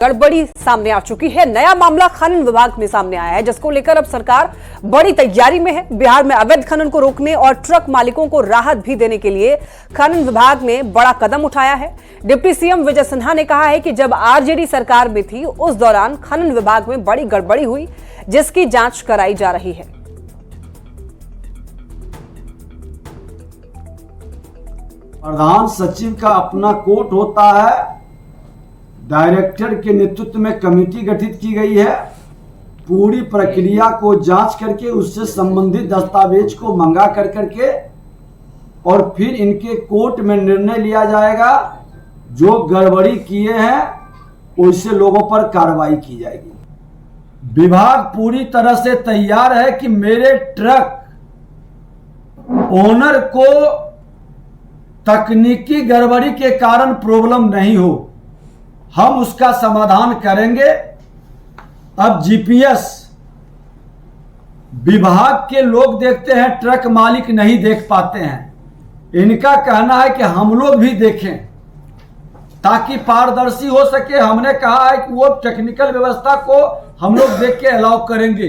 गड़बड़ी सामने आ चुकी है। नया मामला खनन विभाग में सामने आया है, जिसको लेकर अब सरकार बड़ी तैयारी में है। बिहार में अवैध खनन को रोकने और ट्रक मालिकों को राहत भी देने के लिए खनन विभाग ने बड़ा कदम उठाया है। डिप्टी सीएम विजय सिन्हा ने कहा है कि जब आरजेडी सरकार में थी उस दौरान खनन विभाग में बड़ी गड़बड़ी हुई, जिसकी जांच कराई जा रही है। प्रधान सचिव का अपना कोर्ट होता है, डायरेक्टर के नेतृत्व में कमेटी गठित की गई है। पूरी प्रक्रिया को जांच करके उससे संबंधित दस्तावेज को मंगा करके और फिर इनके कोर्ट में निर्णय लिया जाएगा। जो गड़बड़ी किए हैं उससे लोगों पर कार्रवाई की जाएगी। विभाग पूरी तरह से तैयार है कि मेरे ट्रक ओनर को तकनीकी गड़बड़ी के कारण प्रॉब्लम नहीं हो, हम उसका समाधान करेंगे। अब जीपीएस विभाग के लोग देखते हैं, ट्रक मालिक नहीं देख पाते हैं। इनका कहना है कि हम लोग भी देखें ताकि पारदर्शी हो सके। हमने कहा है कि वो टेक्निकल व्यवस्था को हम लोग देख के अलाउ करेंगे।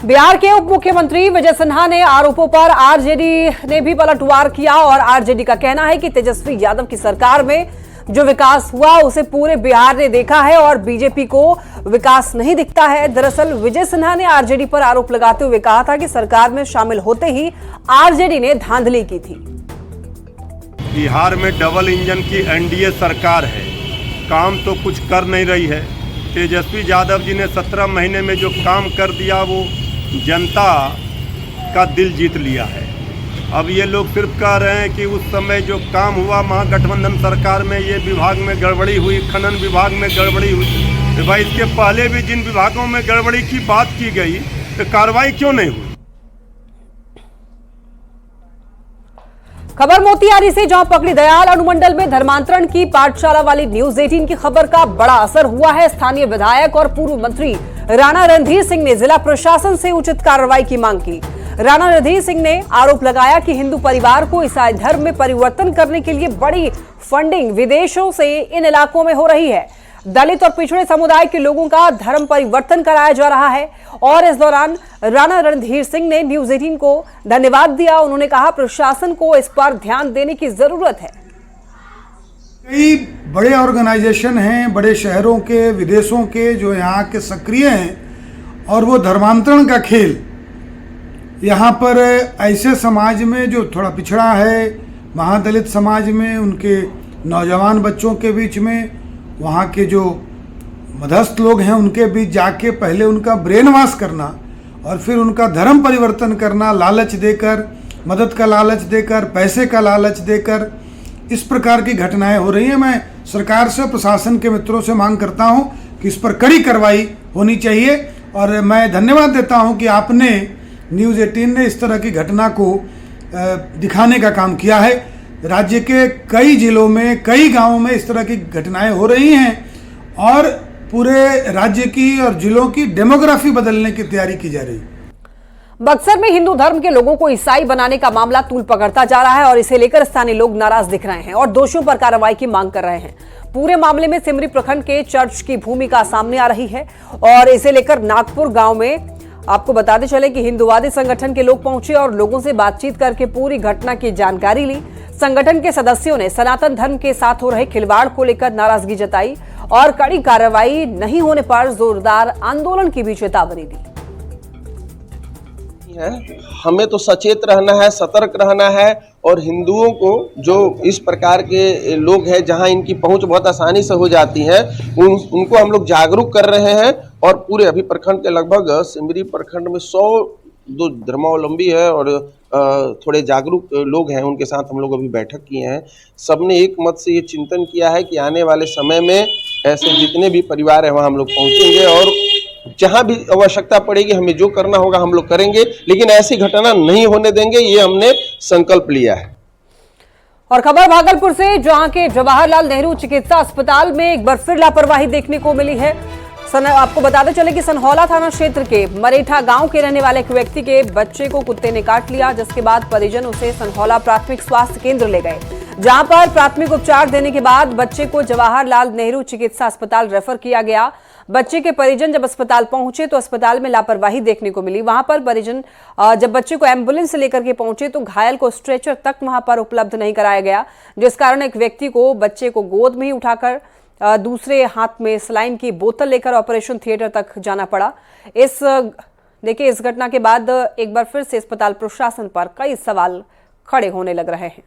बिहार के उप मुख्यमंत्री विजय सिन्हा ने आरोपों पर आरजेडी ने भी पलटवार किया और आरजेडी का कहना है कि तेजस्वी यादव की सरकार में जो विकास हुआ उसे पूरे बिहार ने देखा है और बीजेपी को विकास नहीं दिखता है। दरअसल विजय सिन्हा ने आरजेडी पर आरोप लगाते हुए कहा था कि सरकार में शामिल होते ही आरजेडी ने धांधली की थी। बिहार में डबल इंजन की एनडीए सरकार है, काम तो कुछ कर नहीं रही है। तेजस्वी यादव जी ने 17 महीने में जो काम कर दिया वो जनता का दिल जीत लिया है। अब ये लोग सिर्फ कह रहे हैं कि उस समय जो काम हुआ महागठबंधन सरकार में, ये विभाग में गड़बड़ी हुई, खनन विभाग में गड़बड़ी हुई। तो भाई इसके पहले भी जिन विभागों में गड़बड़ी की बात की गई तो कार्रवाई क्यों नहीं हुई? खबर मोतिहारी से, जहां पकड़ी दयाल अनुमंडल में धर्मांतरण की पाठशाला वाली न्यूज 18 की खबर का बड़ा असर हुआ है। स्थानीय विधायक और पूर्व मंत्री राणा रणधीर सिंह ने जिला प्रशासन से उचित कार्रवाई की मांग की। राणा रणधीर सिंह ने आरोप लगाया कि हिंदू परिवार को ईसाई धर्म में परिवर्तन करने के लिए बड़ी फंडिंग विदेशों से इन इलाकों में हो रही है। दलित और पिछड़े समुदाय के लोगों का धर्म परिवर्तन कराया जा रहा है। और इस दौरान राणा रणधीर सिंह ने न्यूज 18 को धन्यवाद दिया। उन्होंने कहा प्रशासन को इस पर ध्यान देने की जरूरत है। कई बड़े ऑर्गेनाइजेशन हैं, बड़े शहरों के, विदेशों के, जो यहाँ के सक्रिय हैं और वो धर्मांतरण का खेल यहाँ पर ऐसे समाज में जो थोड़ा पिछड़ा है, महादलित समाज में, उनके नौजवान बच्चों के बीच में, वहाँ के जो मध्यस्थ लोग हैं उनके बीच जाके पहले उनका ब्रेन वॉश करना और फिर उनका धर्म परिवर्तन करना, लालच देकर, मदद का लालच देकर, पैसे का लालच देकर, इस प्रकार की घटनाएं हो रही हैं। मैं सरकार से, प्रशासन के मित्रों से मांग करता हूं कि इस पर कड़ी कार्रवाई होनी चाहिए। और मैं धन्यवाद देता हूं कि आपने न्यूज़ 18 ने इस तरह की घटना को दिखाने का काम किया है। राज्य के कई जिलों में, कई गांवों में इस तरह की घटनाएं हो रही हैं और पूरे राज्य की और जिलों की डेमोग्राफी बदलने की तैयारी की जा रही है। बक्सर में हिंदू धर्म के लोगों को ईसाई बनाने का मामला तूल पकड़ता जा रहा है और इसे लेकर स्थानीय लोग नाराज दिख रहे हैं और दोषियों पर कार्रवाई की मांग कर रहे हैं। पूरे मामले में सिमरी प्रखंड के चर्च की भूमिका सामने आ रही है और इसे लेकर नागपुर गांव में आपको बताते चले कि हिंदुवादी संगठन के लोग पहुंचे और लोगों से बातचीत करके पूरी घटना की जानकारी ली। संगठन के सदस्यों ने सनातन धर्म के साथ हो रहे खिलवाड़ को लेकर नाराजगी जताई और कड़ी कार्रवाई नहीं होने पर जोरदार आंदोलन की भी चेतावनी दी। हमें तो सचेत रहना है, सतर्क रहना है और हिंदुओं को जो इस प्रकार के लोग हैं जहां इनकी पहुंच बहुत आसानी से हो जाती है, उनको हम लोग जागरूक कर रहे हैं। और पूरे अभी प्रखंड के लगभग सिमरी प्रखंड में 100 जो धर्मावलंबी है और थोड़े जागरूक लोग हैं, उनके साथ हम लोग अभी बैठक किए हैं। सबने एक मत से ये चिंतन किया है कि आने वाले समय में ऐसे जितने भी परिवार हैं वहाँ हम लोग पहुँचेंगे और जहां भी आवश्यकता पड़ेगी हमें जो करना होगा हम लोग करेंगे, लेकिन ऐसी घटना नहीं होने देंगे, ये हमने संकल्प लिया है। और खबर भागलपुर से, जहां के जवाहरलाल नेहरू चिकित्सा अस्पताल में एक बार फिर लापरवाही देखने को मिली है। आपको बताते चले कि सनहौला थाना क्षेत्र के मरेठा गांव के रहने वाले एक व्यक्ति के बच्चे को कुत्ते ने काट लिया, जिसके बाद परिजन उसे सनहौला प्राथमिक स्वास्थ्य केंद्र ले गए। जहां पर प्राथमिक उपचार देने के बाद बच्चे को जवाहरलाल नेहरू चिकित्सा अस्पताल रेफर किया गया। बच्चे के परिजन जब अस्पताल पहुंचे तो अस्पताल में लापरवाही देखने को मिली। वहां पर परिजन जब बच्चे को एम्बुलेंस से लेकर के पहुंचे तो घायल को स्ट्रेचर तक वहां पर उपलब्ध नहीं कराया गया, जिस कारण एक व्यक्ति को बच्चे को गोद में ही उठाकर दूसरे हाथ में सलाइन की बोतल लेकर ऑपरेशन थिएटर तक जाना पड़ा। इस घटना के बाद एक बार फिर से अस्पताल प्रशासन पर कई सवाल खड़े होने लग रहे हैं।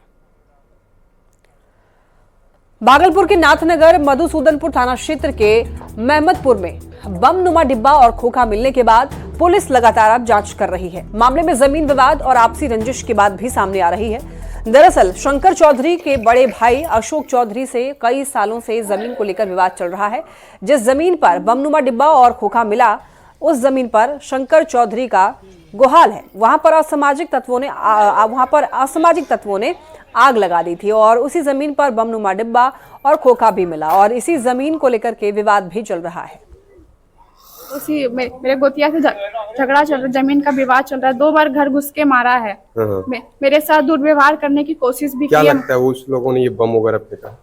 भागलपुर के नाथनगर मधुसूदनपुर थाना क्षेत्र के महमदपुर में बम नुमा डिब्बा और खोखा मिलने के बाद पुलिस लगातार अब जांच कर रही है। मामले में जमीन विवाद और आपसी रंजिश की बात भी सामने आ रही है। दरअसल शंकर चौधरी के बड़े भाई अशोक चौधरी से कई सालों से जमीन को लेकर विवाद चल रहा है। जिस जमीन पर बमनुमा डिब्बा और खोखा मिला उस जमीन पर शंकर चौधरी का गुहाल है। वहां पर असामाजिक तत्वों ने आग लगा दी थी और उसी जमीन पर बमनुमा डिब्बा और खोखा भी मिला और इसी जमीन को लेकर के विवाद भी चल रहा है। उसी मेरे गोतिया से झगड़ा चल रहा है, जमीन का विवाद चल रहा है। 2 बार घर घुस के मारा है। मेरे साथ दुर्व्यवहार करने की कोशिश भी की। क्या लगता है उस लोगों ने ये बम वगैरह फेंका?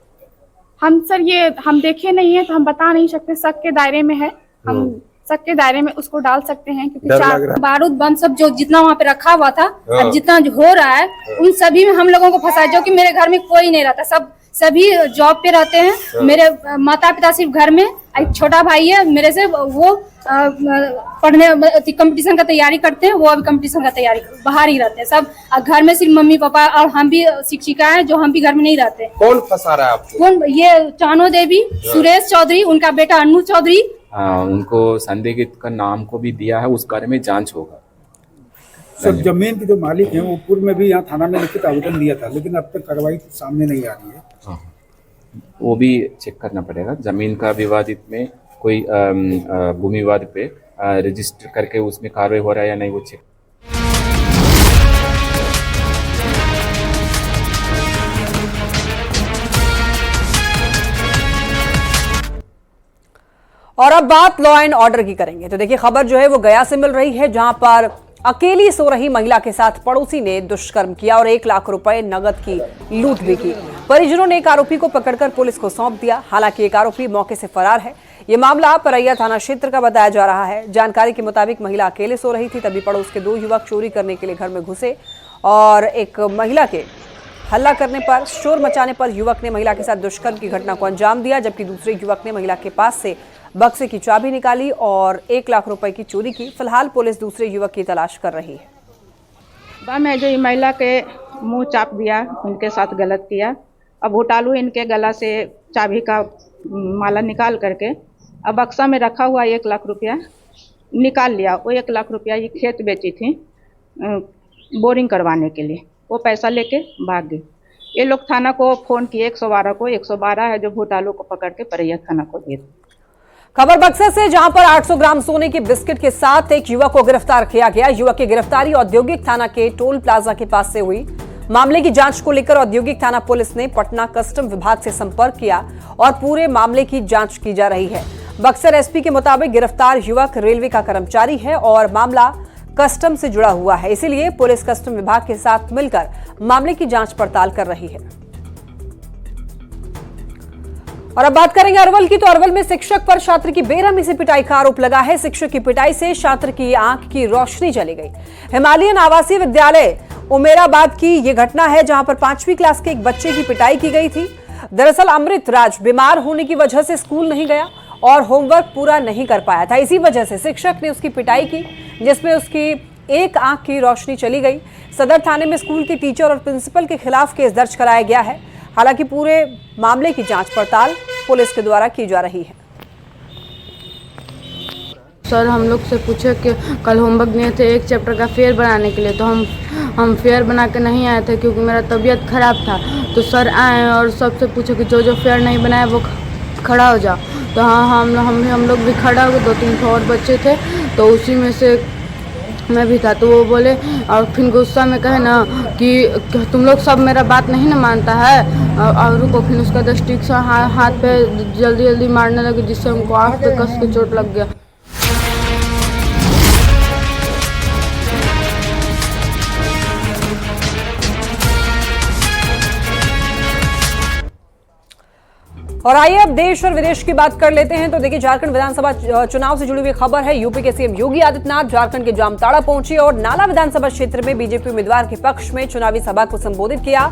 हम देखे नहीं है तो हम बता नहीं सकते। शक के दायरे में है, हम शक के दायरे में उसको डाल सकते हैं क्योंकि 4 बारूद बम सब जो जितना वहाँ पे रखा हुआ था अब जितना जो हो रहा है उन सभी में हम लोगों को फंसा, जो कि मेरे घर में कोई नहीं रहता, सभी जॉब पे रहते हैं। मेरे माता पिता सिर्फ घर में, एक छोटा भाई है मेरे से, वो पढ़ने कंपटीशन का तैयारी करते हैं। वो अभी कंपटीशन का तैयारी बाहर ही रहते हैं सब। घर में सिर्फ मम्मी पापा और हम भी शिक्षिका हैं जो हम भी घर में नहीं रहते। कौन फंसा रहा है आपको? कौन? ये चानो देवी, सुरेश चौधरी, उनका बेटा अनु चौधरी। उनको संदिग्ध का नाम को भी दिया है, उस बारे में जांच होगा। सब जमीन के जो मालिक हैं वो पूर्व में भी यहाँ थाना में लिखित आवेदन दिया था, लेकिन अब तक कार्रवाई सामने नहीं आ रही है। वो भी चेक करना पड़ेगा। जमीन का विवादित में कोई भूमि विवाद पे रजिस्टर करके उसमें कार्रवाई हो रहा है या नहीं, वो चेक। और अब बात लॉ एंड ऑर्डर की करेंगे तो देखिए खबर जो है वो गया से मिल रही है, जहां पर अकेली सो रही महिला के साथ पड़ोसी ने दुष्कर्म किया और 1 लाख रुपए नगद की लूट भी की। परिजनों ने एक आरोपी को पकड़कर पुलिस को सौंप दिया। हालांकि एक आरोपी मौके से फरार है। ये मामला परैया थाना क्षेत्र का बताया जा रहा है। जानकारी के मुताबिक महिला अकेले सो रही थी, तभी पड़ोस के 2 युवक चोरी करने के लिए घर में घुसे और एक महिला के हल्ला करने पर, शोर मचाने पर युवक ने महिला के साथ दुष्कर्म की घटना को अंजाम दिया, जबकि दूसरे युवक ने महिला के पास से बक्से की चाबी निकाली और 1 लाख रुपए की चोरी की। फिलहाल पुलिस दूसरे युवक की तलाश कर रही है। बम है जो महिला के मुंह चाप दिया, उनके साथ गलत किया। अब घोटालू इनके गला से चाबी का माला निकाल करके अब बक्सा में रखा हुआ 1 लाख रुपया निकाल लिया। वो 1 लाख रुपया ये खेत बेची थी बोरिंग करवाने के लिए, वो पैसा लेके भाग गई। ये लोग थाना को फोन किए 112 को, 112 है जो घोटालू को पकड़ के परैया थाना को दे। खबर बक्सर से, जहां पर 800 ग्राम सोने के बिस्किट के साथ एक युवक को गिरफ्तार किया गया। युवक की गिरफ्तारी औद्योगिक थाना के टोल प्लाजा के पास से हुई। मामले की जांच को लेकर औद्योगिक थाना पुलिस ने पटना कस्टम विभाग से संपर्क किया और पूरे मामले की जांच की जा रही है। बक्सर एसपी के मुताबिक गिरफ्तार युवक रेलवे का कर्मचारी है और मामला कस्टम से जुड़ा हुआ है, इसीलिए पुलिस कस्टम विभाग के साथ मिलकर मामले की जांच पड़ताल कर रही है। और अब बात करेंगे अरवल की, तो अरवल में शिक्षक पर छात्र की बेरहमी से पिटाई का आरोप लगा है। शिक्षक की पिटाई से छात्र की आंख की रोशनी चली गई। हिमालयन आवासीय विद्यालय उमेराबाद की यह घटना है, जहां पर 5वीं क्लास के एक बच्चे की पिटाई की गई थी। दरअसल अमृत राज बीमार होने की वजह से स्कूल नहीं गया और होमवर्क पूरा नहीं कर पाया था। इसी वजह से शिक्षक ने उसकी पिटाई की, जिसमें उसकी एक आंख की रोशनी चली गई। सदर थाने में स्कूल के टीचर और प्रिंसिपल के खिलाफ केस दर्ज कराया गया है। हालांकि पूरे मामले की जांच पड़ताल पुलिस के द्वारा की जा रही है। सर हम लोग से पूछे कि कल होमवर्क दिए थे एक चैप्टर का फेयर बनाने के लिए, तो हम फेयर बना के नहीं आए थे क्योंकि मेरा तबीयत खराब था। तो सर आए और सबसे पूछे कि जो फेयर नहीं बनाया वो खड़ा हो जाओ। तो हाँ हम लोग भी खड़ा हो गए। 2-3 और बच्चे थे तो उसी में से मैं भी था। तो वो बोले और फिर गुस्सा में कहे ना कि तुम लोग सब मेरा बात नहीं ना मानता है और रुको। फिर उसका 10 स्टिक से हाथ पे जल्दी मारने लगे, जिससे हमको आँख पे कस के चोट लग गया। और आइए अब देश और विदेश की बात कर लेते हैं। तो देखिए, झारखंड विधानसभा चुनाव से जुड़ी हुई खबर है। यूपी के सीएम योगी आदित्यनाथ झारखंड के जामताड़ा पहुंचे और नाला विधानसभा क्षेत्र में बीजेपी उम्मीदवार के पक्ष में चुनावी सभा को संबोधित किया।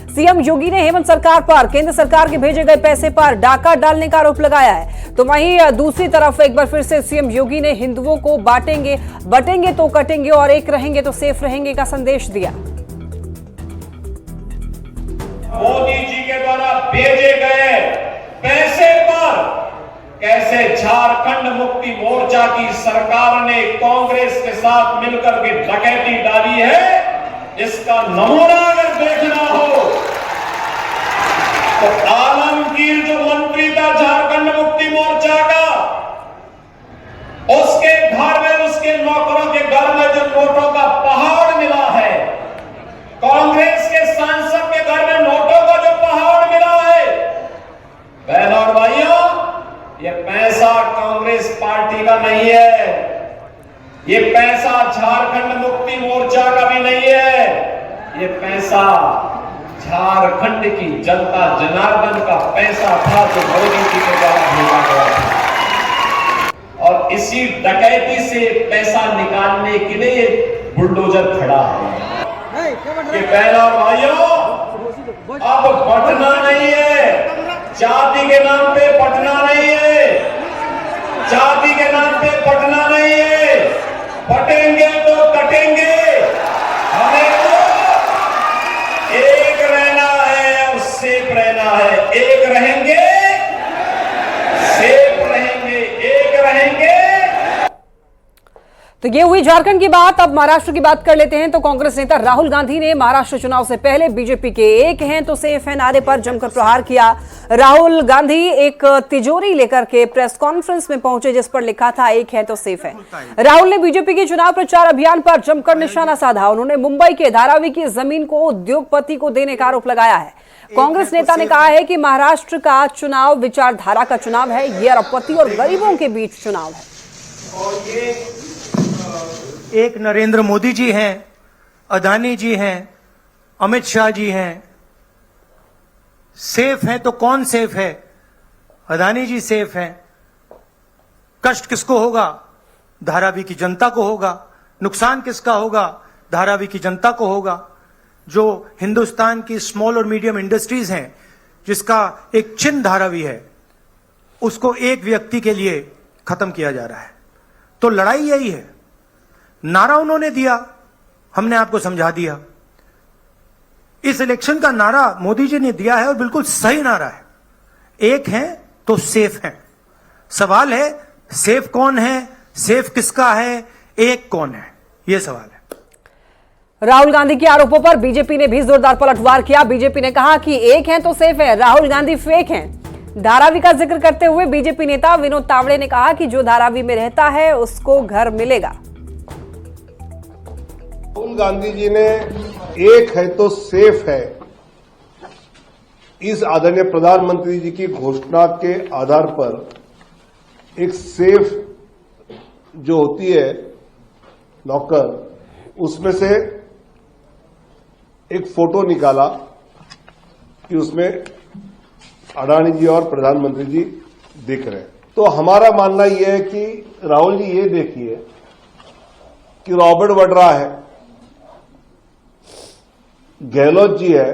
सीएम योगी ने हेमंत सरकार पर केंद्र सरकार के भेजे गए पैसे पर डाका डालने का आरोप लगाया है। तो वहीं दूसरी तरफ एक बार फिर से सीएम योगी ने हिंदुओं को बटेंगे तो कटेंगे और एक रहेंगे तो सेफ रहेंगे का संदेश दिया। मोदी जी के द्वारा भेजे गए पैसे पर कैसे झारखंड मुक्ति मोर्चा की सरकार ने कांग्रेस के साथ मिलकर के डकैती डाली है, इसका नमूना अगर देखना हो तो आलमगीर जो मंत्री था झारखंड मुक्ति मोर्चा का, उसके घर में, उसके नौकरों के घर में जो नोटों का पहाड़ मिला है, कांग्रेस के सांसद के घर में नोटों का जो पहाड़ मिला है, बहनों और भाइयों, ये पैसा कांग्रेस पार्टी का नहीं है, ये पैसा झारखंड मुक्ति मोर्चा का भी नहीं है, ये पैसा झारखंड की जनता जनार्दन का पैसा था जो मोदी जी के द्वारा भेजा गया था। और इसी डकैती से पैसा निकालने के लिए बुलडोजर खड़ा है। ये बहनों और भाइयों, अब बटना नहीं है, जाति के नाम पे पटना नहीं है, जाति के नाम पे पटना नहीं है, पटेंगे तो कटेंगे, हमें तो एक रहना है और सेफ रहना है। एक रहेंगे, सेफ रहेंगे, एक रहेंगे। तो ये हुई झारखंड की बात। अब महाराष्ट्र की बात कर लेते हैं। तो कांग्रेस नेता राहुल गांधी ने महाराष्ट्र चुनाव से पहले बीजेपी के एक हैं तो सेफ है नारे पर जमकर प्रहार किया। राहुल गांधी एक तिजोरी लेकर के प्रेस कॉन्फ्रेंस में पहुंचे जिस पर लिखा था एक है तो सेफ है। राहुल ने बीजेपी के चुनाव प्रचार अभियान पर जमकर निशाना साधा। उन्होंने मुंबई के धारावी की जमीन को उद्योगपति को देने का आरोप लगाया है। कांग्रेस नेता ने कहा है कि महाराष्ट्र का चुनाव विचारधारा का चुनाव है, ये अरबपति और गरीबों के बीच चुनाव है। और ये एक नरेंद्र मोदी जी हैं, अदानी जी हैं, अमित शाह जी हैं। सेफ हैं तो कौन सेफ है? अदानी जी सेफ हैं। कष्ट किसको होगा? धारावी की जनता को होगा। नुकसान किसका होगा? धारावी की जनता को होगा। जो हिंदुस्तान की स्मॉल और मीडियम इंडस्ट्रीज हैं, जिसका एक चिन्ह धारावी है, उसको एक व्यक्ति के लिए खत्म किया जा रहा है। तो लड़ाई यही है। नारा उन्होंने दिया, हमने आपको समझा दिया। इस इलेक्शन का नारा मोदी जी ने दिया है और बिल्कुल सही नारा है। एक है तो सेफ है। सवाल है सेफ कौन है, सेफ किसका है, एक कौन है, यह सवाल है। राहुल गांधी के आरोपों पर बीजेपी ने भी जोरदार पलटवार किया। बीजेपी ने कहा कि एक है तो सेफ है, राहुल गांधी फेक हैं। धारावी का जिक्र करते हुए बीजेपी नेता विनोद तावड़े ने कहा कि जो धारावी में रहता है उसको घर मिलेगा। राहुल गांधी जी ने एक है तो सेफ है, इस आदरणीय प्रधानमंत्री जी की घोषणा के आधार पर एक सेफ जो होती है नौकर, उसमें से एक फोटो निकाला कि उसमें अडानी जी और प्रधानमंत्री जी दिख रहे हैं। तो हमारा मानना यह है कि राहुल जी ये देखिए कि रॉबर्ट वड्रा है, गहलोत जी है,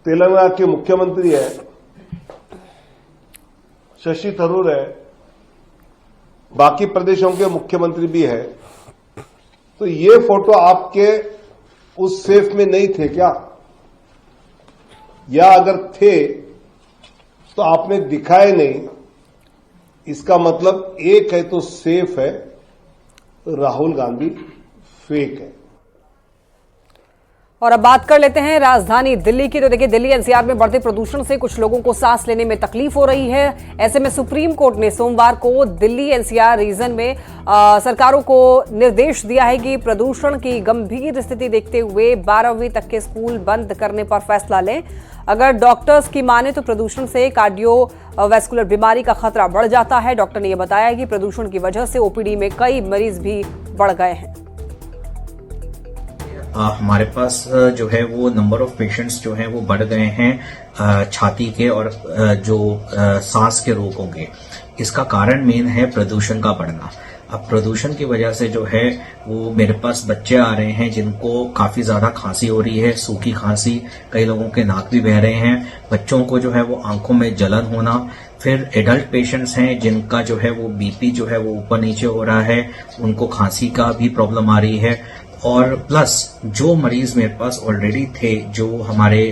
तेलंगाना के मुख्यमंत्री है, शशि थरूर है, बाकी प्रदेशों के मुख्यमंत्री भी है। तो ये फोटो आपके उस सेफ में नहीं थे क्या? या अगर थे तो आपने दिखाए नहीं। इसका मतलब एक है तो सेफ है, राहुल गांधी फेक है। और अब बात कर लेते हैं राजधानी दिल्ली की। तो देखिए, दिल्ली एनसीआर में बढ़ते प्रदूषण से कुछ लोगों को सांस लेने में तकलीफ हो रही है। ऐसे में सुप्रीम कोर्ट ने सोमवार को दिल्ली एनसीआर रीजन में सरकारों को निर्देश दिया है कि प्रदूषण की गंभीर स्थिति देखते हुए 12वीं तक के स्कूल बंद करने पर फैसला लें। अगर डॉक्टर्स की माने तो प्रदूषण से कार्डियोवैस्कुलर बीमारी का खतरा बढ़ जाता है। डॉक्टर ने यह बताया कि प्रदूषण की वजह से ओपीडी में कई मरीज भी बढ़ गए हैं। हमारे पास जो है वो नंबर ऑफ पेशेंट्स जो हैं वो बढ़ गए हैं छाती के और जो सांस के रोगों के। इसका कारण मेन है प्रदूषण का बढ़ना। अब प्रदूषण की वजह से जो है वो मेरे पास बच्चे आ रहे हैं जिनको काफी ज्यादा खांसी हो रही है, सूखी खांसी, कई लोगों के नाक भी बह रहे हैं, बच्चों को जो है वो आंखों में जलन होना। फिर एडल्ट पेशेंट्स हैं जिनका जो है वो बीपी जो है वो ऊपर नीचे हो रहा है, उनको खांसी का भी प्रॉब्लम आ रही है। और प्लस जो मरीज मेरे पास ऑलरेडी थे, जो हमारे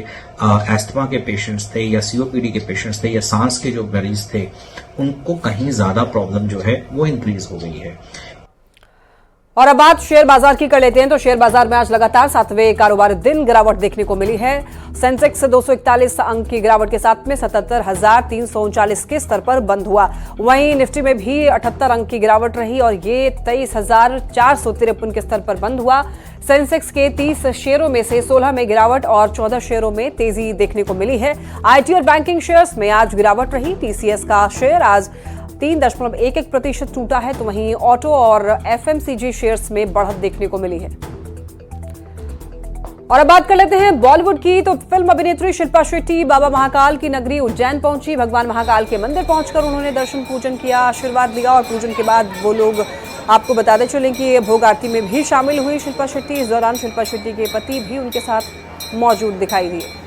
एस्थमा के पेशेंट्स थे या सीओपीडी के पेशेंट्स थे या सांस के जो मरीज थे, उनको कहीं ज्यादा प्रॉब्लम जो है वो इंक्रीज हो गई है। और अब बात शेयर बाजार की कर लेते हैं। तो शेयर बाजार में आज लगातार 7वें कारोबारी दिन गिरावट देखने को मिली है। सेंसेक्स 241 अंक की गिरावट के साथ में 77,339 के स्तर पर बंद हुआ। वहीं निफ्टी में भी 78 अंक की गिरावट रही और ये 23,453 के स्तर पर बंद हुआ। सेंसेक्स के 30 शेयरों में से 16 में गिरावट और 14 शेयरों में तेजी देखने को मिली है। आईटी और बैंकिंग शेयर्स में आज गिरावट रही। टीसीएस का शेयर आज 3.11% टूटा है, तो वहीं ऑटो और एफएमसीजी शेयर्स में बढ़त देखने को मिली है। और अब बात कर लेते हैं बॉलीवुड की। तो फिल्म अभिनेत्री शिल्पा शेट्टी बाबा महाकाल की नगरी उज्जैन पहुंची। भगवान महाकाल के मंदिर पहुंचकर उन्होंने दर्शन पूजन किया, आशीर्वाद लिया और पूजन के बाद वो लोग आपको बताते चलें कि भोग आरती में भी शामिल हुई शिल्पा शेट्टी। इस दौरान शिल्पा शेट्टी के पति भी उनके साथ मौजूद दिखाई दिए।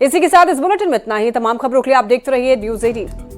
इसी के साथ इस बुलेटिन में इतना ही। तमाम खबरों के लिए आप देखते रहिए न्यूज़ 18।